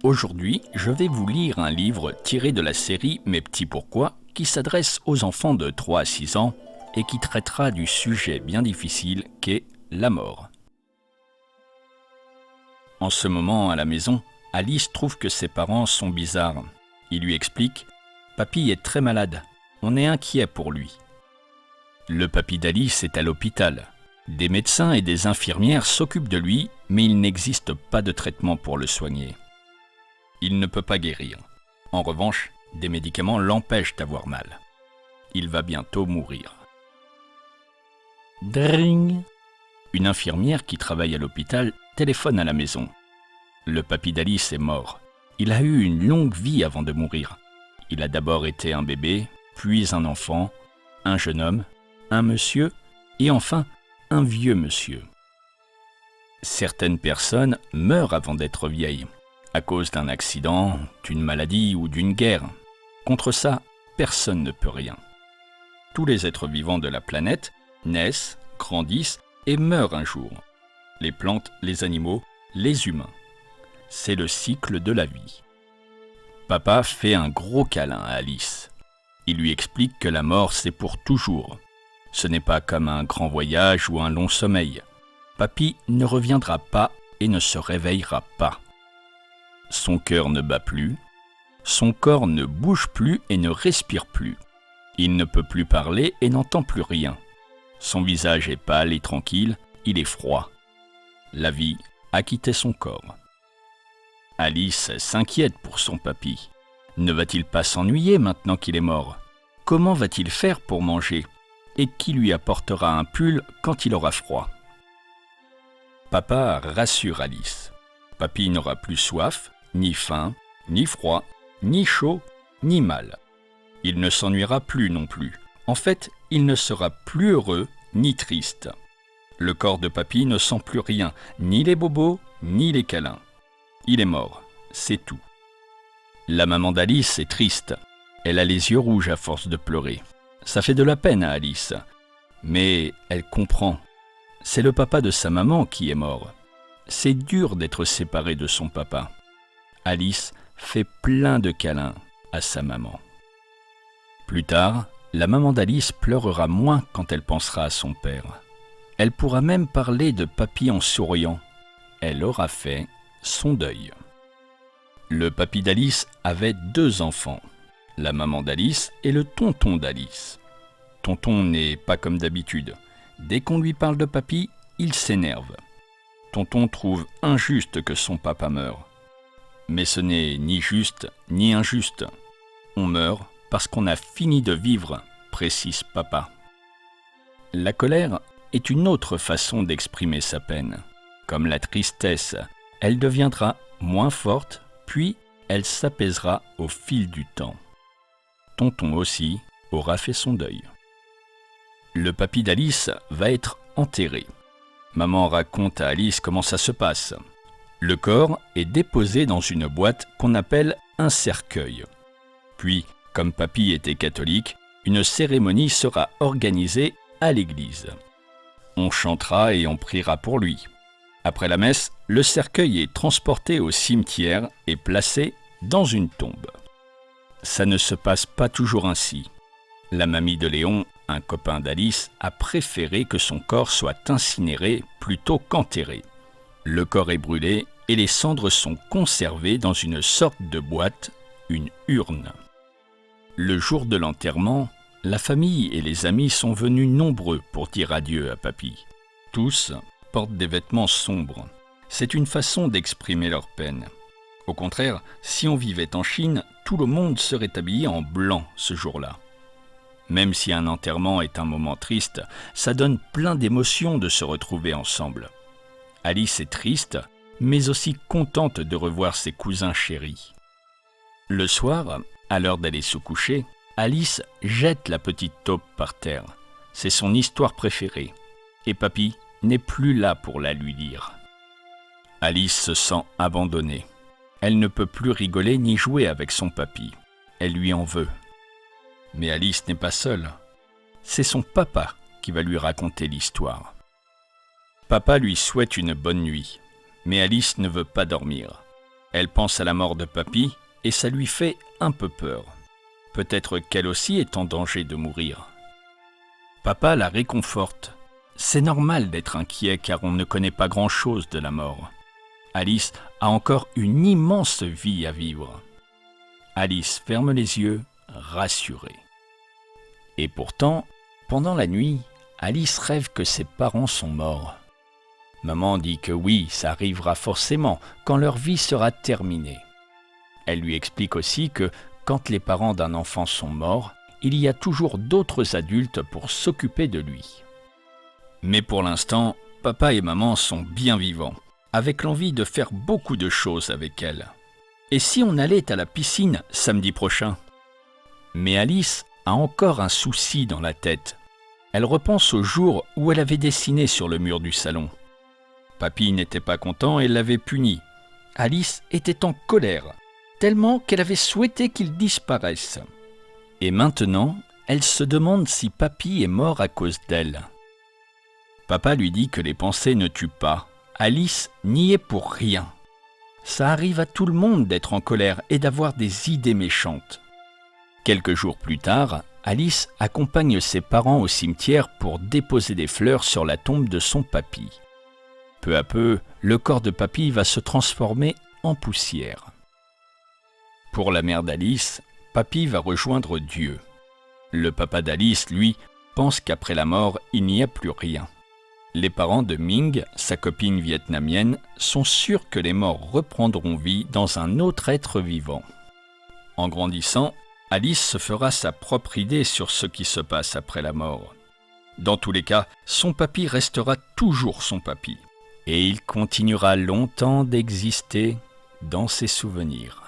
Aujourd'hui, je vais vous lire un livre tiré de la série Mes petits pourquoi qui s'adresse aux enfants de 3 à 6 ans et qui traitera du sujet bien difficile qu'est la mort. En ce moment, à la maison, Alice trouve que ses parents sont bizarres. Il lui explique « Papy est très malade, on est inquiet pour lui ». Le papy d'Alice est à l'hôpital. Des médecins et des infirmières s'occupent de lui, mais il n'existe pas de traitement pour le soigner. Il ne peut pas guérir. En revanche, des médicaments l'empêchent d'avoir mal. Il va bientôt mourir. Dring. Une infirmière qui travaille à l'hôpital téléphone à la maison. Le papy d'Alice est mort. Il a eu une longue vie avant de mourir. Il a d'abord été un bébé, puis un enfant, un jeune homme, un monsieur et enfin un vieux monsieur. Certaines personnes meurent avant d'être vieilles, à cause d'un accident, d'une maladie ou d'une guerre. Contre ça, personne ne peut rien. Tous les êtres vivants de la planète naissent, grandissent et meurent un jour. Les plantes, les animaux, les humains. C'est le cycle de la vie. Papa fait un gros câlin à Alice. Il lui explique que la mort, c'est pour toujours. Ce n'est pas comme un grand voyage ou un long sommeil. Papy ne reviendra pas et ne se réveillera pas. Son cœur ne bat plus, son corps ne bouge plus et ne respire plus. Il ne peut plus parler et n'entend plus rien. Son visage est pâle et tranquille, il est froid. La vie a quitté son corps. Alice s'inquiète pour son papy. Ne va-t-il pas s'ennuyer maintenant qu'il est mort? Comment va-t-il faire pour manger? Et qui lui apportera un pull quand il aura froid? Papa rassure Alice. Papy n'aura plus soif, ni faim, ni froid, ni chaud, ni mal. Il ne s'ennuiera plus non plus. En fait, il ne sera plus heureux ni triste. Le corps de papy ne sent plus rien, ni les bobos, ni les câlins. Il est mort, c'est tout. La maman d'Alice est triste. Elle a les yeux rouges à force de pleurer. Ça fait de la peine à Alice. Mais elle comprend. C'est le papa de sa maman qui est mort. C'est dur d'être séparé de son papa. Alice fait plein de câlins à sa maman. Plus tard, la maman d'Alice pleurera moins quand elle pensera à son père. Elle pourra même parler de papy en souriant. Elle aura fait son deuil. Le papy d'Alice avait 2 enfants, la maman d'Alice et le tonton d'Alice. Tonton n'est pas comme d'habitude. Dès qu'on lui parle de papy, il s'énerve. Tonton trouve injuste que son papa meure. Mais ce n'est ni juste ni injuste. On meurt parce qu'on a fini de vivre, précise papa. La colère est une autre façon d'exprimer sa peine. Comme la tristesse, elle deviendra moins forte, puis elle s'apaisera au fil du temps. Tonton aussi aura fait son deuil. Le papy d'Alice va être enterré. Maman raconte à Alice comment ça se passe. Le corps est déposé dans une boîte qu'on appelle un cercueil. Puis, comme papy était catholique, une cérémonie sera organisée à l'église. On chantera et on priera pour lui. Après la messe, le cercueil est transporté au cimetière et placé dans une tombe. Ça ne se passe pas toujours ainsi. La mamie de Léon, un copain d'Alice, a préféré que son corps soit incinéré plutôt qu'enterré. Le corps est brûlé et les cendres sont conservées dans une sorte de boîte, une urne. Le jour de l'enterrement, la famille et les amis sont venus nombreux pour dire adieu à papy. Tous portent des vêtements sombres. C'est une façon d'exprimer leur peine. Au contraire, si on vivait en Chine, tout le monde serait habillé en blanc ce jour-là. Même si un enterrement est un moment triste, ça donne plein d'émotions de se retrouver ensemble. Alice est triste, mais aussi contente de revoir ses cousins chéris. Le soir, à l'heure d'aller se coucher, Alice jette la petite taupe par terre. C'est son histoire préférée. Et papy n'est plus là pour la lui lire. Alice se sent abandonnée. Elle ne peut plus rigoler ni jouer avec son papy. Elle lui en veut. Mais Alice n'est pas seule. C'est son papa qui va lui raconter l'histoire. Papa lui souhaite une bonne nuit, mais Alice ne veut pas dormir. Elle pense à la mort de papy et ça lui fait un peu peur. Peut-être qu'elle aussi est en danger de mourir. Papa la réconforte. C'est normal d'être inquiet car on ne connaît pas grand-chose de la mort. Alice a encore une immense vie à vivre. Alice ferme les yeux, rassurée. Et pourtant, pendant la nuit, Alice rêve que ses parents sont morts. Maman dit que oui, ça arrivera forcément quand leur vie sera terminée. Elle lui explique aussi que quand les parents d'un enfant sont morts, il y a toujours d'autres adultes pour s'occuper de lui. Mais pour l'instant, papa et maman sont bien vivants, avec l'envie de faire beaucoup de choses avec elle. Et si on allait à la piscine samedi prochain ? Mais Alice a encore un souci dans la tête. Elle repense au jour où elle avait dessiné sur le mur du salon. Papy n'était pas content et l'avait puni. Alice était en colère, tellement qu'elle avait souhaité qu'il disparaisse. Et maintenant, elle se demande si papy est mort à cause d'elle. Papa lui dit que les pensées ne tuent pas. Alice n'y est pour rien. Ça arrive à tout le monde d'être en colère et d'avoir des idées méchantes. Quelques jours plus tard, Alice accompagne ses parents au cimetière pour déposer des fleurs sur la tombe de son papy. Peu à peu, le corps de papy va se transformer en poussière. Pour la mère d'Alice, papy va rejoindre Dieu. Le papa d'Alice, lui, pense qu'après la mort, il n'y a plus rien. Les parents de Ming, sa copine vietnamienne, sont sûrs que les morts reprendront vie dans un autre être vivant. En grandissant, Alice se fera sa propre idée sur ce qui se passe après la mort. Dans tous les cas, son papy restera toujours son papy. Et il continuera longtemps d'exister dans ses souvenirs.